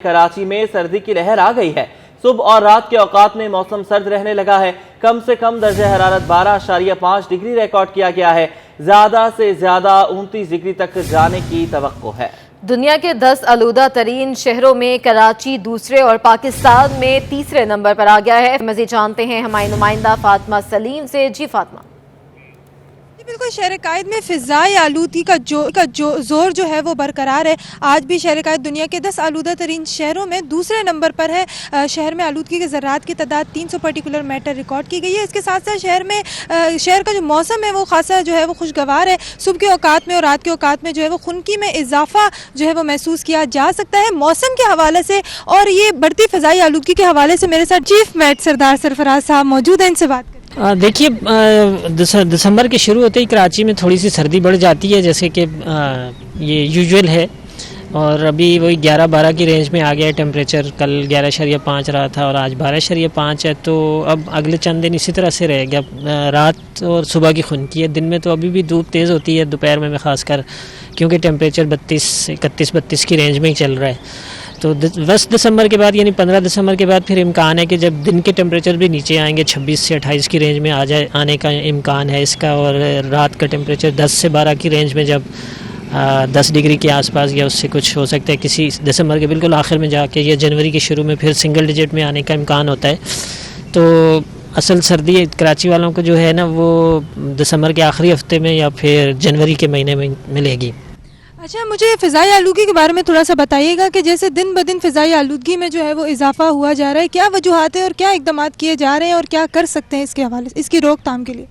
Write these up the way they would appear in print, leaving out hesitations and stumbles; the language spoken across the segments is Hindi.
कराची में सर्दी की लहर आ गई है। सुबह और रात के औकात में मौसम सर्द रहने लगा है। कम से कम दर्जे हरारत 12.5 डिग्री रिकॉर्ड किया गया है। ज्यादा से ज्यादा 29 डिग्री तक जाने की तवक्को है। दुनिया के 10 आलूदा तरीन शहरों में कराची दूसरे और पाकिस्तान में तीसरे नंबर पर आ गया है। मज़ीद जानते हैं हमारी नुमाइंदा फातिमा सलीम से। जी फातिमा। बिल्कुल, शहर कायद में फ़िज़ाई आलूदगी का जोर जो है वो बरकरार है। आज भी शहर कायद दुनिया के 10 आलूदा तरीन शहरों में दूसरे नंबर पर है। शहर में आलूदगी के ज़रात की तादाद 300 पर्टिकुलर मैटर रिकॉर्ड की गई है। इसके साथ साथ शहर का जो मौसम है वो खासा जो है वो खुशगवार है। सुबह के औकात में और रात के औकात में जो है वो खुनकी में इजाफा जो है वो महसूस किया जा सकता है मौसम के हवाले से। और ये बढ़ती फ़िज़ाई आलूदगी के हवाले से मेरे साथ चीफ मेट सरदार सरफराज साहब मौजूद हैं, इनसे बात करें। देखिए, दिसंबर के शुरू होते ही कराची में थोड़ी सी सर्दी बढ़ जाती है, जैसे कि ये यूजुअल है। और अभी वही 11-12 की रेंज में आ गया है टेम्परेचर। कल 11.5 रहा था और आज 12.5 है। तो अब अगले चंद दिन इसी तरह से रहेगा। रात और सुबह की खुनकी है। दिन में तो अभी भी धूप तेज़ होती है, दोपहर में ख़ासकर, क्योंकि टेम्परेचर 31-32 की रेंज में ही चल रहा है। तो 10 दिसंबर के बाद यानी 15 दिसंबर के बाद फिर इम्कान है कि जब दिन के टेम्परेचर भी नीचे आएंगे, 26 से 28 की रेंज में आने का इम्कान है इसका। और रात का टेम्परेचर 10 से 12 की रेंज में जब 10 डिग्री के आसपास या उससे कुछ हो सकता है किसी दिसंबर के बिल्कुल आखिर में जाके या जनवरी के शुरू में फिर सिंगल डिजिट में आने का इम्कान होता है। तो असल सर्दी कराची वालों को जो है ना वो दिसंबर के आखिरी हफ्ते में या फिर जनवरी के महीने में मिलेगी। अच्छा, मुझे फ़िज़ाई आलूदगी के बारे में थोड़ा सा बताइएगा कि जैसे दिन ब दिन फ़िज़ाई आलूदगी में जो है वो इजाफा हुआ जा रहा है, क्या वजूहात है और क्या इक़दामात किए जा रहे हैं और क्या कर सकते हैं इसके हवाले से, इसकी रोकथाम के लिए?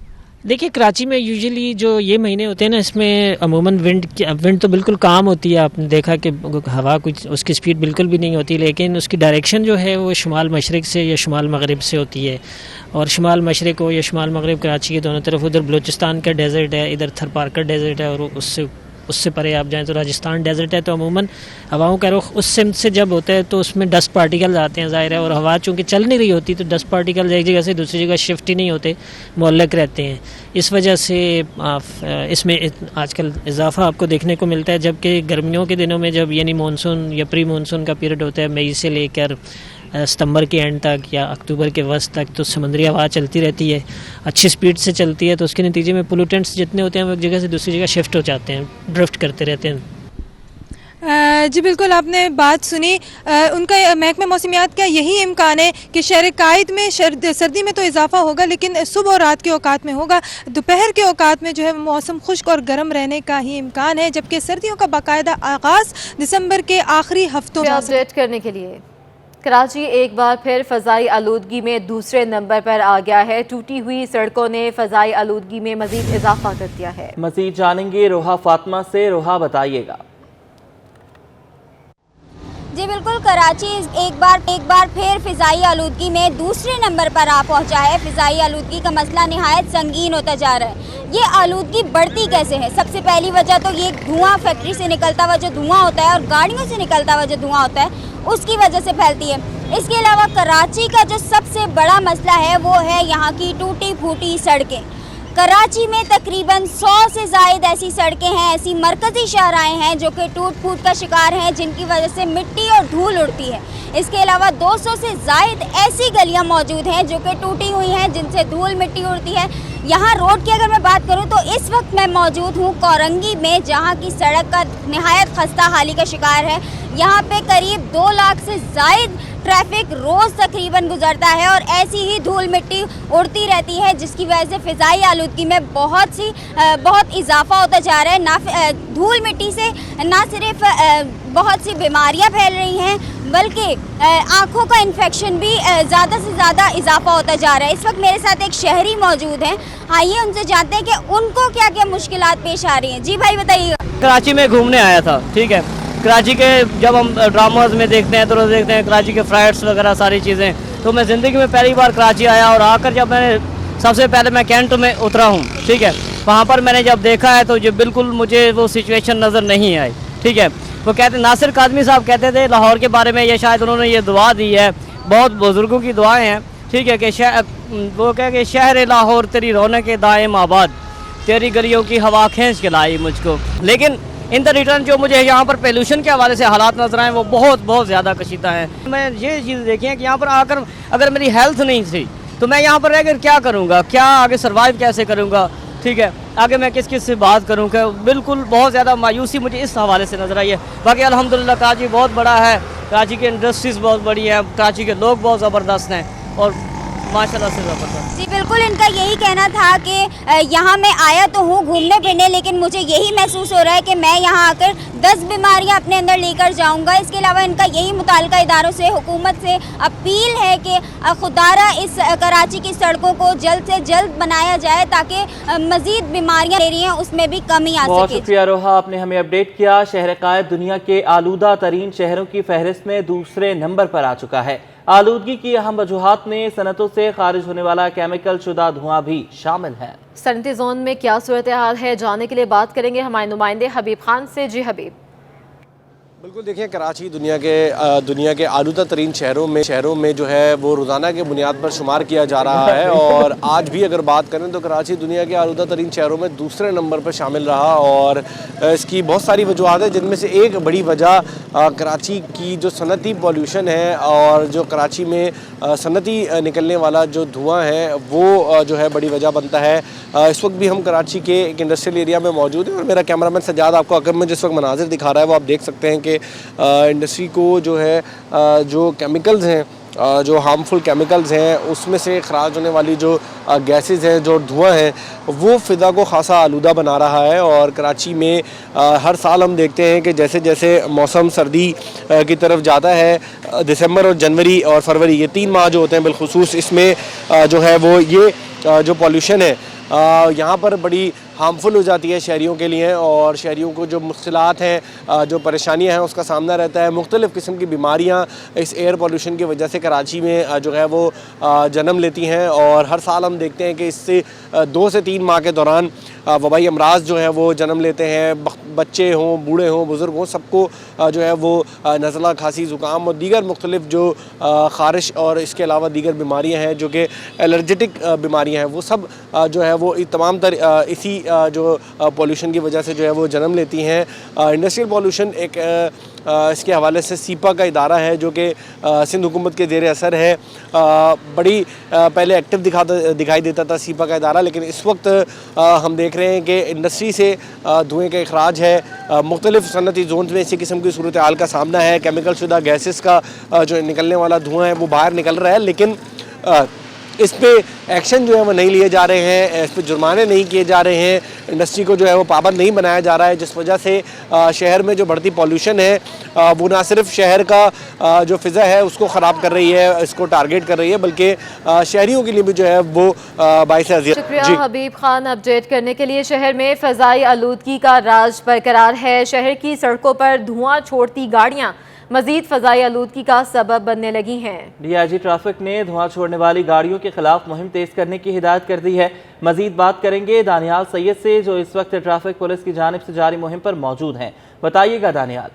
देखिए, कराची में यूजुअली जो ये महीने होते हैं ना, इसमें अमूमन विंड तो बिल्कुल काम होती है। आपने देखा कि हवा कुछ उसकी स्पीड बिल्कुल भी नहीं होती, लेकिन उसकी डायरेक्शन जो है वो शुमाल मशरक़ से या शुमाल मगरिब से होती है। और शुमाल मशरक़ हो या शुमाल मगरिब, कराची के दोनों तरफ, उधर बलूचिस्तान का डेजर्ट है, इधर थरपारकर डेजर्ट है, और उससे परे आप जाएं तो राजस्थान डेजर्ट है। तो अमूमन हवाओं का रुख उस सिमत से जब होता है तो उसमें डस्ट पार्टिकल्स आते हैं, ज़ाहिर है। और हवा चूँकि चल नहीं रही होती तो डस्ट पार्टिकल्स एक जगह से दूसरी जगह शिफ्ट ही नहीं होते, मुअल्लक रहते हैं। इस वजह से इसमें आजकल इजाफा आपको देखने को मिलता है। जबकि गर्मियों के दिनों में जब यानी मानसून या प्री मानसून का पीरियड होता है, मई से लेकर सितंबर के एंड तक या अक्टूबर के वस्त तक, तो समुद्री हवा चलती रहती है, अच्छी स्पीड से चलती है। तो उसके नतीजे में पोल्यूटेंट्स जितने होते हैं वो एक जगह से दूसरी जगह शिफ्ट हो जाते हैं, ड्रिफ्ट करते रहते हैं। जी बिल्कुल, आपने बात सुनी। उनका महकमे मौसमियात का यही इम्कान है कि शहर कायद में सर्दी में तो इजाफा होगा, लेकिन सुबह और रात के औकात में होगा। दोपहर के औकात में जो है मौसम खुश्क और गर्म रहने का ही इम्कान है, जबकि सर्दियों का बाकायदा आगाज़ दिसंबर के आखिरी हफ्तों में। अपडेट करने के लिए कराची एक बार फिर फ़ज़ाई आलूदगी में दूसरे नंबर पर आ गया है। टूटी हुई सड़कों ने फ़ज़ाई आलूदगी में मज़ीद इजाफा कर दिया है। मज़ीद जानेंगे रोहा फातिमा से। रोहा, बताइएगा। जी बिल्कुल, कराची एक बार फिर फ़िज़ाई आलूदगी में दूसरे नंबर पर आ पहुंचा है। फ़िज़ाई आलूदगी का मसला निहायत संगीन होता जा रहा है। ये आलूदगी बढ़ती कैसे है? सबसे पहली वजह तो ये धुआं, फैक्ट्री से निकलता हुआ जो धुआं होता है और गाड़ियों से निकलता हुआ जो धुआं होता है, उसकी वजह से फैलती है। इसके अलावा कराची का जो सबसे बड़ा मसला है वो है यहाँ की टूटी फूटी सड़कें। कराची में तकरीबन 100 से ज़ायद ऐसी सड़कें हैं, ऐसी मरकज़ी शाहराएँ हैं जो कि टूट फूट का शिकार हैं, जिनकी वजह से मिट्टी और धूल उड़ती है। इसके अलावा 200 से ज़ायद ऐसी गलियां मौजूद हैं जो कि टूटी हुई हैं, जिनसे धूल मिट्टी उड़ती है। यहाँ रोड की अगर मैं बात करूँ तो इस वक्त मैं मौजूद हूँ कोरंगी में, जहाँ की सड़क का निहायत खस्ता हाली का शिकार है। यहाँ पे करीब 2 लाख से ज़ायद ट्रैफिक रोज़ तकरीबन गुजरता है और ऐसी ही धूल मिट्टी उड़ती रहती है, जिसकी वजह से फ़िज़ाई आलूदगी में बहुत इजाफा होता जा रहा है। धूल मिट्टी से ना सिर्फ बहुत सी बीमारियां फैल रही हैं, बल्कि आँखों का इन्फेक्शन भी ज़्यादा से ज़्यादा इजाफा होता जा रहा है। इस वक्त मेरे साथ एक शहरी मौजूद हैं, आइए उनसे जानते हैं कि उनको क्या क्या मुश्किलात पेश आ रही हैं। जी भाई, बताइएगा। कराची में घूमने आया था, ठीक है। कराची के जब हम ड्रामाज में देखते हैं तो देखते हैं कराची के फ्लाइट्स वगैरह सारी चीज़ें, तो मैं ज़िंदगी में पहली बार कराची आया। और आकर जब मैंने सबसे पहले मैं कैंट में उतरा हूँ, ठीक है। वहाँ पर मैंने जब देखा है तो जो बिल्कुल मुझे वो सिचुएशन नज़र नहीं आई, ठीक है। वो कहते, नासिर कादमी साहब कहते थे लाहौर के बारे में, ये शायद उन्होंने ये दुआ दी है, बहुत बुज़ुर्गों की दुआएँ हैं, ठीक है, कि वो कह के शहर लाहौर तेरी रौनक दायम आबाद, तेरी गलियों की हवा खींच के लाई मुझको। लेकिन इन द रिटर्न जो मुझे यहाँ पर पोल्यूशन के हवाले से हालात नजर आए वो बहुत ज़्यादा कशीदा हैं। मैं ये चीज़ देखी है कि यहाँ पर आकर अगर मेरी हेल्थ नहीं थी तो मैं यहाँ पर रहकर क्या करूँगा, क्या आगे सर्वाइव कैसे करूँगा, ठीक है, आगे मैं किस से बात करूँ। कि बिल्कुल बहुत ज़्यादा मायूसी मुझे इस हवाले से नज़र आई है। बाकी अल्हम्दुलिल्लाह कराची बहुत बड़ा है, कराची की इंडस्ट्रीज़ बहुत बड़ी है, कराची के लोग बहुत ज़बरदस्त हैं और माशाल्लाह से ज़बरदस्त। जी बिल्कुल, इनका यही कहना था कि यहाँ मैं आया तो हूँ घूमने फिरने, लेकिन मुझे यही महसूस हो रहा है कि मैं यहाँ आकर 10 बीमारियाँ अपने अंदर लेकर जाऊँगा। इसके अलावा इनका यही मुताल्लिका इदारों से, हुकूमत से अपील है कि खुदारा इस कराची की सड़कों को जल्द से जल्द बनाया जाए ताकि मज़ीद बीमारियाँ ले रही हैं उसमें भी कमी आ सके। बहुत शुक्रिया रोहा, आपने हमें अपडेट किया। शहर कायद दुनिया के आलूदा तरीन शहरों की फहरिस्त में दूसरे नंबर पर आ चुका है। आलूदगी की अहम वजूहात में सनतों से खारिज होने वाला केमिकल शुदा धुआं भी शामिल है। सनती जोन में क्या सूरत हाल है, जानने के लिए बात करेंगे हमारे नुमाइंदे हबीब खान से। जी हबीब। बिल्कुल, देखिए कराची दुनिया के आलूदा तरीन शहरों में जो है वो रोज़ाना के बुनियाद पर शुमार किया जा रहा है और आज भी अगर बात करें तो कराची दुनिया के आलूदा तरीन शहरों में दूसरे नंबर पर शामिल रहा और इसकी बहुत सारी वजूहत है, जिनमें से एक बड़ी वजह कराची की जो सनती पॉल्यूशन है और जो कराची में सनती निकलने वाला जो धुआं है वो जो है बड़ी वजह बनता है। इस वक्त भी हम कराची के एक इंडस्ट्रियल एरिया में मौजूद हैं और मेरा कैमरामैन सज्जाद आपको अगर मैं जिस वक्त मनाजिर दिखा रहा है वो आप देख सकते हैं कि इंडस्ट्री को जो है जो केमिकल्स हैं, जो हार्मफुल केमिकल्स हैं, उसमें से खराज होने वाली जो गैसेस हैं, जो धुआं है, वो फ़िज़ा को खासा आलूदा बना रहा है। और कराची में हर साल हम देखते हैं कि जैसे जैसे मौसम सर्दी की तरफ जाता है, दिसंबर और जनवरी और फरवरी ये 3 माह जो होते हैं बिलखुसूस, इसमें जो है वो ये जो पॉल्यूशन है यहाँ पर बड़ी हार्मफुल हो जाती है शहरियों के लिए और शहरियों को जो मुश्किलात हैं, जो परेशानियां हैं उसका सामना रहता है। मुख्तलिफ़ किस्म की बीमारियां इस एयर पोल्यूशन की वजह से कराची में जो है वो जन्म लेती हैं और हर साल हम देखते हैं कि इससे 2 से 3 माह के दौरान वबाई अमराज जो है वो जन्म लेते हैं। बच्चे हों, बूढ़े हों, बुज़ुर्ग हों, सबको जो है वो नज़ला, खांसी, ज़ुकाम और दीगर मुख्तलिफ़ जो ख़ारिश और इसके अलावा दीगर बीमारियाँ हैं जो कि एलर्जेटिक बीमारियाँ हैं, वो सब जो है वो तमाम इसी जो पॉल्यूशन की वजह से जो है वो जन्म लेती हैं। इंडस्ट्रियल पॉल्यूशन एक इसके हवाले से सीपा का इदारा है जो कि सिंध हुकूमत के ज़ेर असर है। बड़ी पहले एक्टिव दिखाई देता था सीपा का इदारा, लेकिन इस वक्त हम देख रहे हैं कि इंडस्ट्री से धुएँ का अखराज है। मुख्तलिफ़ सनती जोन में इसी किस्म की सूरत हाल का सामना है। केमिकल शुदा गैसेस का जो निकलने वाला धुआँ है वो बाहर निकल रहा है, लेकिन इस पे एक्शन जो है वो नहीं लिए जा रहे हैं, इस पे जुर्माने नहीं किए जा रहे हैं, इंडस्ट्री को जो है वो पाबंद नहीं बनाया जा रहा है, जिस वजह से शहर में जो बढ़ती पॉल्यूशन है वो ना सिर्फ शहर का जो फ़िज़ा है उसको ख़राब कर रही है, इसको टारगेट कर रही है, बल्कि शहरियों के लिए भी जो है वो बाइस अज़ियत। शुक्रिया हबीब खान अपडेट करने के लिए। शहर में फ़ज़ाई आलूदगी का राज बरकरार है। शहर की सड़कों पर धुआं छोड़ती गाड़ियाँ मजीद फ़ज़ाई आलूदगी का सबब बनने लगी हैं। DIG ट्रैफिक ने धुआं छोड़ने वाली गाड़ियों के खिलाफ मुहिम तेज करने की हिदायत कर दी है। मजीद बात करेंगे दानियाल सैयद से जो इस वक्त ट्रैफिक पुलिस की जानिब से जारी मुहिम पर मौजूद हैं। बताइएगा दानियाल।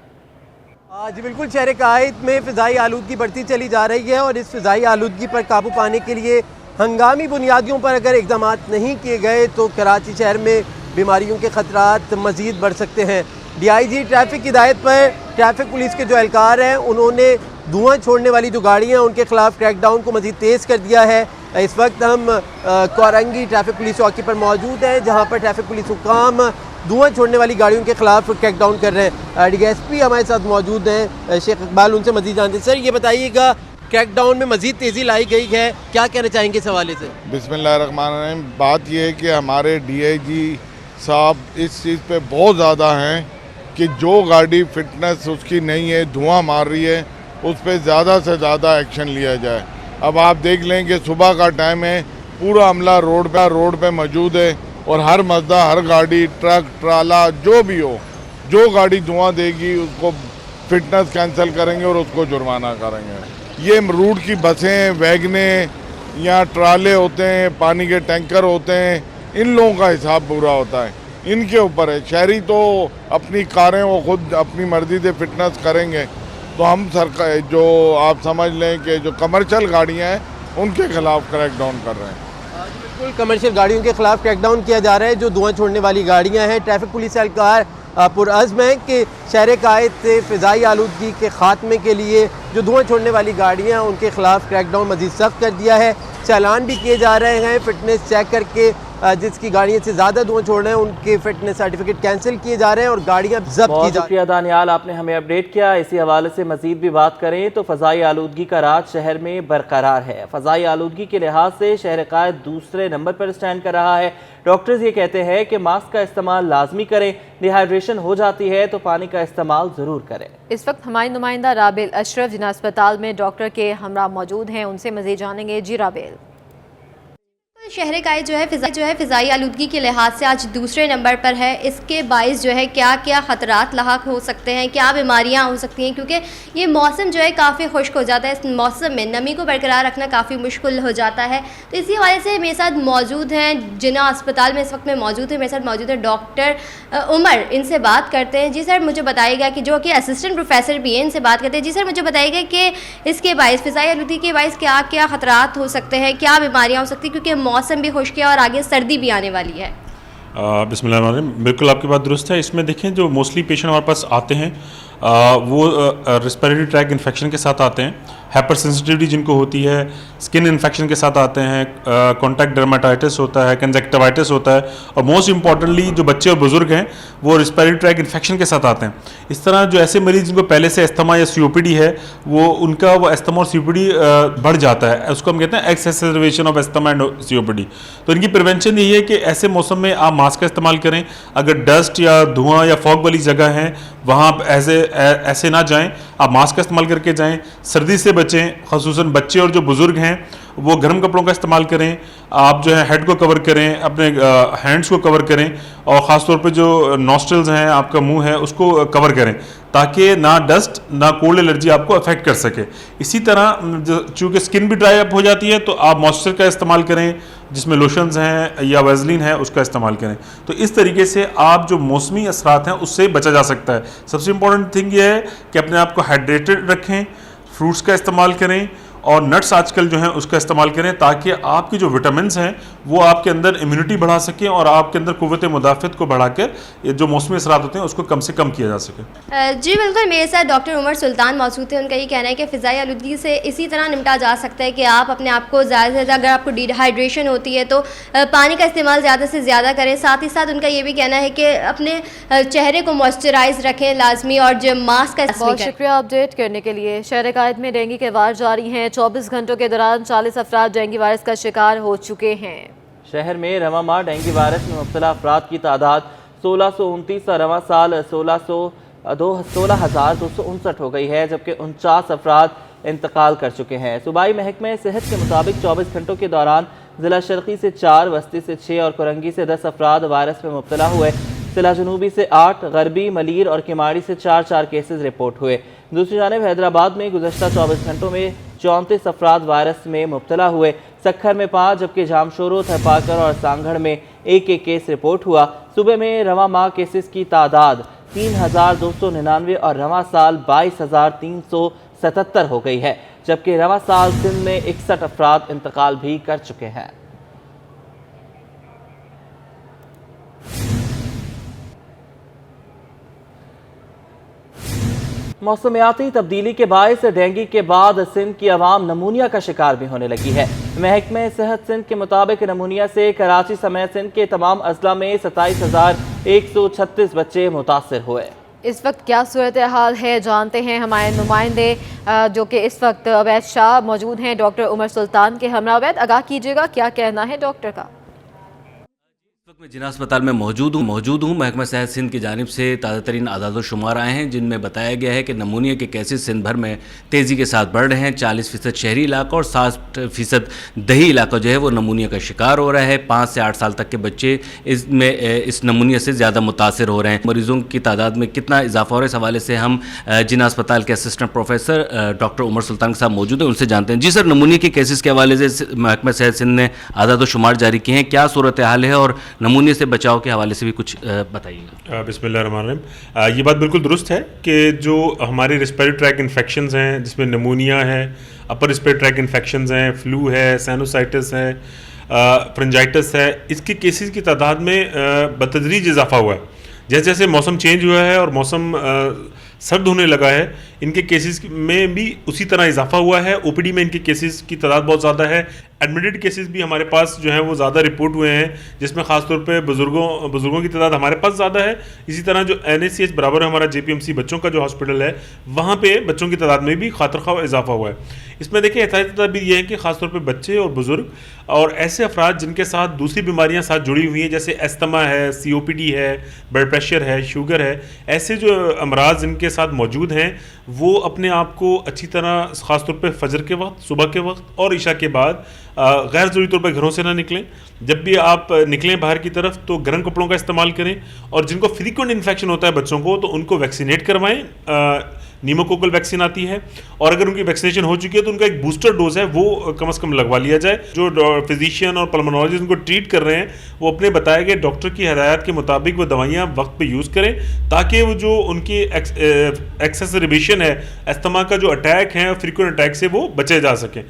जी बिल्कुल, शहर कायद में फ़िज़ाई आलूदगी बढ़ती चली जा रही है और इस फ़िज़ाई आलूदगी पर काबू पाने के लिए हंगामी बुनियादियों पर अगर इक़दाम नहीं किए गए तो कराची शहर में बीमारियों के ख़तरात मज़ीद बढ़ सकते हैं। DIG ट्रैफिक की हिदायत पर ट्रैफिक पुलिस के जो एहलकार हैं उन्होंने धुआं छोड़ने वाली जो गाड़ियां हैं उनके खिलाफ क्रैकडाउन को मज़ीद तेज़ कर दिया है। इस वक्त हम कोरंगी ट्रैफिक पुलिस चौकी पर मौजूद हैं जहां पर ट्रैफिक पुलिस हुकाम धुआं छोड़ने वाली गाड़ियों के खिलाफ क्रैकडाउन कर रहे हैं। DSP हमारे साथ मौजूद हैं शेख इकबाल, उनसे मज़ीद जानते हैं। सर ये बताइएगा, क्रैकडाउन में मज़ीद तेज़ी लाई गई है, क्या कहना चाहेंगे इस हवाले से? बिस्मिल्लाहिर्रहमानिर्रहीम। बात यह है कि हमारे DIG साहब इस चीज़ पे बहुत ज़्यादा हैं कि जो गाड़ी फिटनेस उसकी नहीं है, धुआं मार रही है, उस पर ज़्यादा से ज़्यादा एक्शन लिया जाए। अब आप देख लें कि सुबह का टाइम है, पूरा अमला रोड पे मौजूद है और हर मज़दा, हर गाड़ी, ट्रक, ट्राला जो भी हो, जो गाड़ी धुआं देगी उसको फिटनेस कैंसिल करेंगे और उसको जुर्माना करेंगे। ये रूट की बसें, वैगने या ट्राले होते हैं, पानी के टैंकर होते हैं, इन लोगों का हिसाब पूरा होता है, इनके ऊपर है। शहरी तो अपनी कारें वो खुद अपनी मर्जी से फिटनेस करेंगे, तो हम सरकार जो आप समझ लें कि जो कमर्शियल गाड़ियां हैं उनके खिलाफ क्रैकडाउन कर रहे हैं। बिल्कुल, कमर्शियल गाड़ियों के खिलाफ क्रैकडाउन किया जा रहा है। जो धुआं छोड़ने वाली गाड़ियां हैं, ट्रैफिक पुलिस एहलकार पुरअज़्म हैं कि शहर कायद से फ़िज़ाई आलूदगी के ख़ात्मे के लिए जो धुआं छोड़ने वाली गाड़ियाँ उनके ख़िलाफ़ क्रैकडाउन मज़ीद सख्त कर दिया है। चालान भी किए जा रहे हैं, फ़िटनेस चेक करके जिसकी गाड़ियों से ज़्यादा धुआं छोड़ रहे हैं उनके फिटनेस सर्टिफिकेट कैंसिल किए जा रहे हैं और गाड़ियाँ जब्त की जा रही हैं। शुक्रिया दानियाल, आपने हमें अपडेट किया। इसी हवाले से मजीद भी बात करें तो फ़ज़ाई आलूदगी का राज शहर में बरकरार है। फ़ज़ाई आलूदगी के लिहाज से शहर कायद दूसरे नंबर पर स्टैंड कर रहा है। डॉक्टर्स ये कहते हैं कि मास्क का इस्तेमाल लाजमी करें, डिहाइड्रेशन हो जाती है तो पानी का इस्तेमाल ज़रूर करें। इस वक्त हमारी नुमाइंदा राबेल अशरफ जिन्ना अस्पताल में डॉक्टर के हमरा मौजूद हैं, उनसे मज़ीद जानेंगे। जी राबेल। शहर कायद जो है फ़िज़ाई आलूदगी के लिहाज से आज दूसरे नंबर पर है। इसके बाइस जो है क्या क्या ख़तरात लाहक हो सकते हैं, क्या बीमारियां हो सकती हैं, क्योंकि ये मौसम जो है काफ़ी खुश्क हो जाता है। इस मौसम में नमी को बरकरार रखना काफ़ी मुश्किल हो जाता है। तो इसी हवाले से मेरे साथ मौजूद हैं, जिन्ना अस्पताल में इस वक्त में मौजूद है, मेरे साथ मौजूद है डॉक्टर उमर। इनसे बात करते हैं। जी सर, मुझे बताइएगा कि जो कि असिस्टेंट प्रोफेसर भी हैं, इनसे बात करते हैं। जी सर, मुझे बताइएगा कि इसके बाइस फ़िज़ाई आलूदगी के बाइस क्या क्या ख़तरात हो सकते हैं, क्या बीमारियाँ हो सकती हैं, क्योंकि मौसम भी खुश्क है और आगे सर्दी भी आने वाली है। बिस्मिल्लाहिर्रहमानिर्रहीम, बिल्कुल आपकी बात दुरुस्त है। इसमें देखें जो मोस्टली पेशेंट हमारे पास आते हैं वो रेस्पिरेटरी ट्रैक इन्फेक्शन के साथ आते हैं, हाइपर सेंसिटिविटी जिनको होती है, स्किन इन्फेक्शन के साथ आते हैं, कॉन्टैक्ट डर्माटाइटिस होता है, कंजक्टिवाइटिस होता है, और मोस्ट इंपॉर्टेंटली जो बच्चे और बुजुर्ग हैं वो रेस्पिरेटरी ट्रैक इन्फेक्शन के साथ आते हैं। इस तरह जो ऐसे मरीज जिनको पहले से अस्थमा या सीओपीडी है वो उनका वो अस्थमा और सीओपीडी बढ़ जाता है, उसको हम कहते हैं एक्सेसरवेशन ऑफ अस्थमा एंड सीओपीडी। तो इनकी प्रिवेंशन यही है कि ऐसे मौसम में आप मास्क का इस्तेमाल करें। अगर डस्ट या धुआं या फॉग वाली जगह है वहाँ आप ऐसे ना जाएं, आप मास्क का इस्तेमाल करके जाएं। सर्दी से बचें, ख़ुसूसन बच्चे और जो बुज़ुर्ग हैं वो गर्म कपड़ों का इस्तेमाल करें। आप जो है हेड को कवर करें, अपने हैंड्स को कवर करें, और ख़ास तौर पे जो नॉस्ट्रल्स हैं, आपका मुंह है, उसको कवर करें ताकि ना डस्ट ना कोल्ड एलर्जी आपको अफेक्ट कर सके। इसी तरह चूँकि स्किन भी ड्राई अप हो जाती है तो आप मॉइस्चर का इस्तेमाल करें, जिसमें लोशंस हैं या वेज़लिन है उसका इस्तेमाल करें। तो इस तरीके से आप जो मौसमी असरात हैं उससे बचा जा सकता है। सबसे इम्पॉर्टेंट थिंग ये है कि अपने आप को हाइड्रेटेड रखें, फ्रूट्स का इस्तेमाल करें और नट्स आजकल जो है उसका इस्तेमाल करें ताकि आपकी जो विटामिन्स हैं वो आपके अंदर इम्यूनिटी बढ़ा सकें और आपके अंदर कुव्वत मुदाफ़त को बढ़ाकर ये जो मौसमी असरात होते हैं उसको कम से कम किया जा सके। जी बिल्कुल, मेरे साथ डॉक्टर उमर सुल्तान मौजूद थे। उनका ये कहना है कि फ़िज़ाई आलूदगी से इसी तरह निपटा जा सकता है कि आप अपने आप को ज़्यादा से ज़्यादा, अगर आपको डिहाइड्रेशन होती है तो पानी का इस्तेमाल ज़्यादा से ज़्यादा करें। साथ ही साथ उनका ये भी कहना है कि अपने चेहरे को मॉइस्चराइज रखें लाजमी, और जो मास्क का बहुत शुक्रिया अपडेट करने के लिए। शहर कायद में डेंगू के वार जारी हैं। 24 घंटों के दौरान 40 अफराद डेंगू वायरस का शिकार हो चुके हैं। शहर में रवा माह डेंगू वायरस में मुब्तला अफराद की तादाद 1629 और रवा साल 16,259 हो गई है, जबकि 49 अफराद इंतकाल कर चुके हैं। सूबाई महकमे सेहत के मुताबिक 24 घंटों के दौरान जिला शर्की से 4, वस्ती से 6 और कुरंगी से 10 अफराद वायरस में मुब्तला हुए। जिला जनूबी से 8, गरबी, मलीर और किमाड़ी से 4 केसेस रिपोर्ट हुए। दूसरी जानिब हैदराबाद में गुज़श्ता 24 घंटों में 34 अफराद वायरस में मुब्तला हुए। सक्खर में 5, जबकि जामशोरो, थरपाकर और सांगढ़ में 1 केस रिपोर्ट हुआ। सूबे में रवा माह केसेस की तादाद 3,299 और रवा साल 22,377 हो गई है, जबकि रवा साल सिंध में 61 अफराद इंतकाल भी कर चुके हैं। मौसमियाती तब्दीली के बायस डेंगू के बाद सिंध की आवाम नमूनिया का शिकार भी होने लगी है। महकमे सेहत सिंध के मुताबिक नमूनिया से कराची समेत सिंध के तमाम अजला में 27,136 बच्चे मुतासर हुए। इस वक्त क्या सूरत हाल है जानते हैं हमारे नुमाइंदे जो कि इस वक्त अवैध शाह मौजूद हैं डॉक्टर उमर सुल्तान के हमरा। अवैध, आगाह कीजिएगा क्या कहना है डॉक्टर का। मैं जिला अस्पताल में मौजूद हूँ। महकमा सेहत सिंध की जानिब से ताज़ा तरीन आदाद-ओ-शुमार आए हैं जिनमें बताया गया है कि नमूनिया के केसेस सिंध भर में तेज़ी के साथ बढ़ रहे हैं। 40% शहरी इलाका और 60% दही इलाका जो है वो नमूनिया का शिकार हो रहा है। 5 से 8 साल तक के बच्चे इस नमूनिया से ज़्यादा मुतासर हो रहे हैं। मरीज़ों की तादाद में कितना इजाफा हो रहा है, इस हवाले से हम जिला अस्पताल के असिस्टेंट प्रोफेसर डॉक्टर उमर सुल्तान साहब मौजूद हैं, उनसे जानते हैं। जी सर, नमूनिया के केसेस के हवाले से महकमा सेहत सिंध ने आदाद-ओ-शुमार जारी किए हैं, क्या सूरत हाल है और नमूने से बचाव के हवाले से भी कुछ बताइएगा। बिस्मिल्लाहिर्रहमानिर्रहीम, ये बात बिल्कुल दुरुस्त है कि जो हमारे रेस्पिरेटरी ट्रैक इन्फेक्शंस हैं जिसमें नमूनिया है, अपर रेस्पिरेटरी ट्रैक इन्फेक्शंस हैं, फ्लू है, साइनोसाइटिस है, फ्रेंजाइटिस है, इसके केसेस की तादाद में बतदरीज इजाफा हुआ है। जैसे जैसे मौसम चेंज हुआ है और मौसम सर्द होने लगा है, इनके केसेस में भी उसी तरह इजाफा हुआ है। ओपीडी में इनके केसेस की तादाद बहुत ज़्यादा है। एडमिटेड केसेस भी हमारे पास जो है वो ज़्यादा रिपोर्ट हुए हैं, जिसमें ख़ासतौर पे बुज़ुर्गों की तादाद हमारे पास ज़्यादा है। इसी तरह जो NACH बराबर हमारा JPMC बच्चों का जो हॉस्पिटल है, वहाँ पे बच्चों की तादाद में भी खातरखा इजाफा हुआ है। इसमें देखिए एहतियाती तदबीर ये है कि ख़ासतौर पे बच्चे और बुज़ुर्ग और ऐसे अफराद जिनके साथ दूसरी बीमारियाँ साथ जुड़ी हुई हैं, जैसे अस्थमा है, COPD है, ब्लड प्रेशर है, शुगर है, ऐसे जो अमराज जिनके साथ मौजूद हैं, वो अपने आप को अच्छी तरह ख़ासतौर पे फजर के वक्त, सुबह के वक्त और इशा के बाद गैर ज़रूरी तौर पर घरों से ना निकलें। जब भी आप निकलें बाहर की तरफ तो गर्म कपड़ों का इस्तेमाल करें, और जिनको फ्रीक्वेंट इन्फेक्शन होता है बच्चों को, तो उनको वैक्सीनेट करवाएं। नीमोकोकल वैक्सीन आती है, और अगर उनकी वैक्सीनेशन हो चुकी है तो उनका एक बूस्टर डोज है वो कम से कम लगवा लिया जाए। जो फिजिशियन और पल्मोनोलॉजिस्ट उनको ट्रीट कर रहे हैं, वो अपने बताए गए डॉक्टर की हिदायत के मुताबिक वो दवाइयाँ वक्त पे यूज़ करें, ताकि वो जो उनकी एक्सेसरिबेशन है, अस्थमा का जो अटैक है, फ्रीक्वेंट अटैक से वो बचे जा सकें।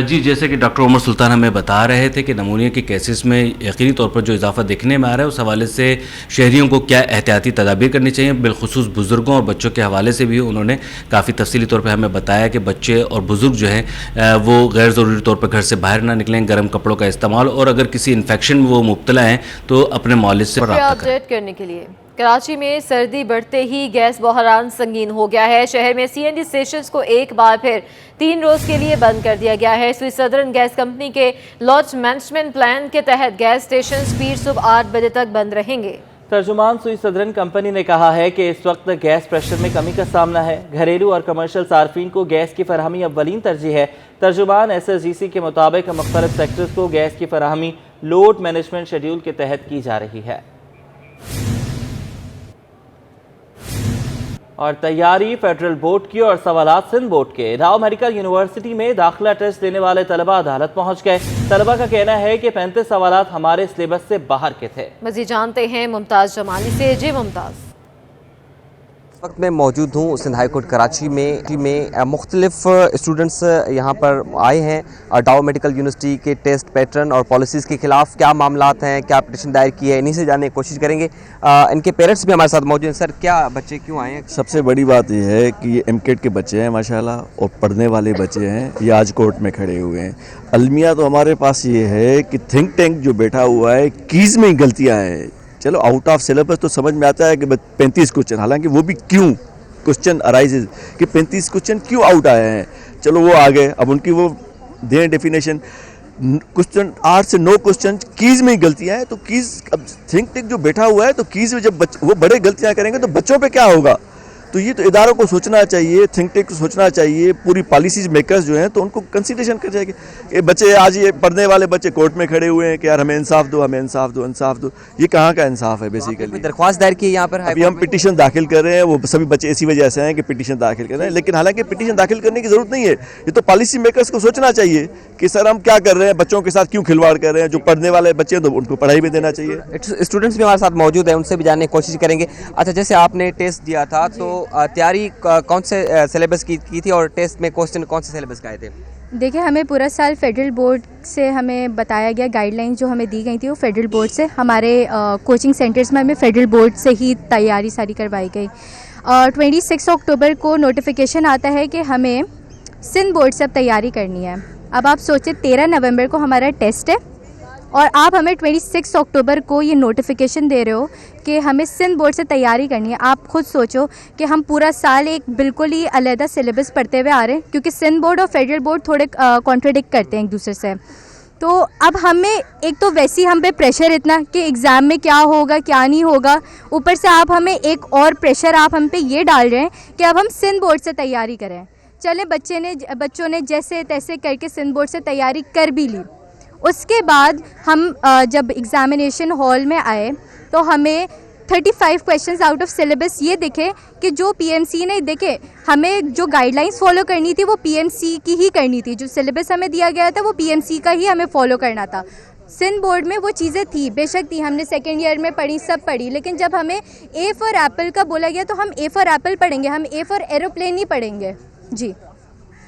जी, जैसे कि डॉक्टर उमर सुल्तान हमें बता रहे थे कि नमूनिया के केसेस में यकीनी तौर पर जो इजाफा देखने में आ रहा है, उस हवाले से शहरियों को क्या एहतियाती तदाबीर करनी चाहिए, बिलखुसूस बुज़ुर्गों और बच्चों के हवाले से भी उन्होंने काफ़ी तफसीली तौर पे हमें बताया कि बच्चे और बुज़ुर्ग जो हैं वो गैर ज़रूरी तौर पर घर से बाहर ना निकलें, गर्म कपड़ों का इस्तेमाल, और अगर किसी इन्फेक्शन वो मुब्तला हैं तो अपने मौलिद से रब्ता करें। अपडेट करने के लिए कराची में सर्दी बढ़ते ही गैस बहरान संगीन हो गया है। शहर में CNG स्टेशंस को एक बार फिर 3 रोज़ के लिए बंद कर दिया गया है। स्विस सदर्न गैस कंपनी के लॉन्च मैनेजमेंट प्लान के तहत गैस स्टेशन फिर सुबह 8 बजे तक बंद रहेंगे। तर्जुमान स्विस सदर्न कंपनी ने कहा है कि इस वक्त गैस प्रेशर में कमी का सामना है। घरेलू और कमर्शियल सार्फिन को गैस की फराहमी अव्वलीन तरजीह है। तर्जुमान SSGC के मुताबिक मुख्तलिफ सेक्टर्स को गैस की फराहमी लोड मैनेजमेंट शेड्यूल के तहत की जा रही है। और तैयारी फेडरल बोर्ड की और सवालात सिंध बोर्ड के। राव मेडिकल यूनिवर्सिटी में दाखिला टेस्ट देने वाले तलबा अदालत पहुंच गए। तलबा का कहना है कि 35 सवालात हमारे सिलेबस से बाहर के थे। मज़ीद जानते हैं मुमताज़ जमाली से। जी मुमताज़। इस वक्त मैं मौजूद हूँ सिंध हाई कोर्ट कराची में मुख्तलिफ स्टूडेंट्स यहाँ पर आए हैं। डाउ मेडिकल यूनिवर्सिटी के टेस्ट पैटर्न और पॉलिसीज़ के खिलाफ क्या मामलात हैं, क्या पिटीशन दायर की है, इन्हीं से जानने की कोशिश करेंगे। इनके पेरेंट्स भी हमारे साथ मौजूद हैं। सर, क्या बच्चे क्यों आए हैं? सबसे बड़ी बात यह है कि ये MCAT के बच्चे हैं माशाल्लाह, और पढ़ने वाले बच्चे हैं। ये आज कोर्ट में खड़े हुए हैं। अलमिया तो हमारे पास ये है कि थिंक टैंक जो बैठा हुआ है, कीज़ में गलतियाँ हैं। चलो आउट ऑफ सिलेबस तो समझ में आता है कि 35 क्वेश्चन, हालांकि वो भी क्यों क्वेश्चन अराइजेज कि 35 क्वेश्चन क्यों आउट आए हैं। चलो वो आ गए, अब उनकी वो दें डेफिनेशन। क्वेश्चन 8 से 9 क्वेश्चन कीज़ में ही गलतियाँ हैं। तो कीज़, अब थिंक टैंक जो बैठा हुआ है, तो कीज़ में जब वो बड़े गलतियाँ करेंगे तो बच्चों पे क्या होगा। तो ये तो इदारों को सोचना चाहिए, थिंक टैंक को सोचना चाहिए, पूरी पॉलिसीज मेकर्स जो हैं तो उनको कंसिडरेशन कर जाएगी। ये बच्चे आज ये पढ़ने वाले बच्चे कोर्ट में खड़े हुए हैं कि यार हमें इंसाफ दो, हमें इंसाफ दो, इंसाफ दो। ये कहाँ का इंसाफ है? बेसिकली दरख्वास्त दायर की है यहाँ पर। अभी हम पिटीशन दाखिल कर रहे हैं। वो सभी बच्चे इसी वजह से हैं कि पिटीशन दाखिल कर रहे हैं, लेकिन हालांकि पिटीशन दाखिल करने की जरूरत नहीं है। ये तो पॉलिसी मेकर्स को सोचना चाहिए कि सर हम क्या कर रहे हैं, बच्चों के साथ क्यों खिलवाड़ कर रहे हैं। जो पढ़ने वाले बच्चे हैं तो उनको पढ़ाई भी देना चाहिए। स्टूडेंट्स भी हमारे साथ मौजूद हैं, उनसे भी जानने की कोशिश करेंगे। अच्छा, जैसे आपने टेस्ट दिया था तो तैयारी कौन से सिलेबस की थी और टेस्ट में क्वेश्चन कौन से सिलेबस का आए थे? देखिए, हमें पूरा साल फेडरल बोर्ड से हमें बताया गया, गाइडलाइंस जो हमें दी गई थी वो फेडरल बोर्ड से। हमारे कोचिंग सेंटर्स में हमें फेडरल बोर्ड से ही तैयारी सारी करवाई गई। 26 अक्टूबर को नोटिफिकेशन आता है कि हमें सिंध बोर्ड से अब तैयारी करनी है। अब आप सोचें 13 नवंबर को हमारा टेस्ट है और आप हमें 26 अक्टूबर को ये नोटिफिकेशन दे रहे हो कि हमें सिंध बोर्ड से तैयारी करनी है। आप खुद सोचो कि हम पूरा साल एक बिल्कुल ही अलग सिलेबस पढ़ते हुए आ रहे हैं, क्योंकि सिंध बोर्ड और फेडरल बोर्ड थोड़े कॉन्ट्रडिक्ट करते हैं एक दूसरे से। तो अब हमें एक तो वैसे ही हम पे प्रेशर इतना कि एग्ज़ाम में क्या होगा क्या नहीं होगा, ऊपर से आप हमें एक और प्रेशर आप हम पे ये डाल रहे हैं कि अब हम सिंध बोर्ड से तैयारी करें। चलें, बच्चों ने जैसे तैसे करके सिंध बोर्ड से तैयारी कर भी ली। उसके बाद हम जब एग्ज़ामिनेशन हॉल में आए तो हमें 35 क्वेश्चंस आउट ऑफ सिलेबस ये दिखे कि जो PMC ने देखे, हमें जो गाइडलाइंस फॉलो करनी थी वो PMC की ही करनी थी। जो सिलेबस हमें दिया गया था वो PMC का ही हमें फॉलो करना था। सिंध बोर्ड में वो चीज़ें थी, बेशक थी, हमने सेकेंड ईयर में पढ़ी, सब पढ़ी, लेकिन जब हमें A फॉर एप्पल का बोला गया तो हम A फॉर एप्पल पढ़ेंगे, हम A फॉर एरोप्लेन नहीं पढ़ेंगे। जी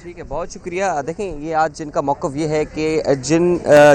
ठीक है, बहुत शुक्रिया। देखें, ये आज जिनका मौक़िफ़ ये है कि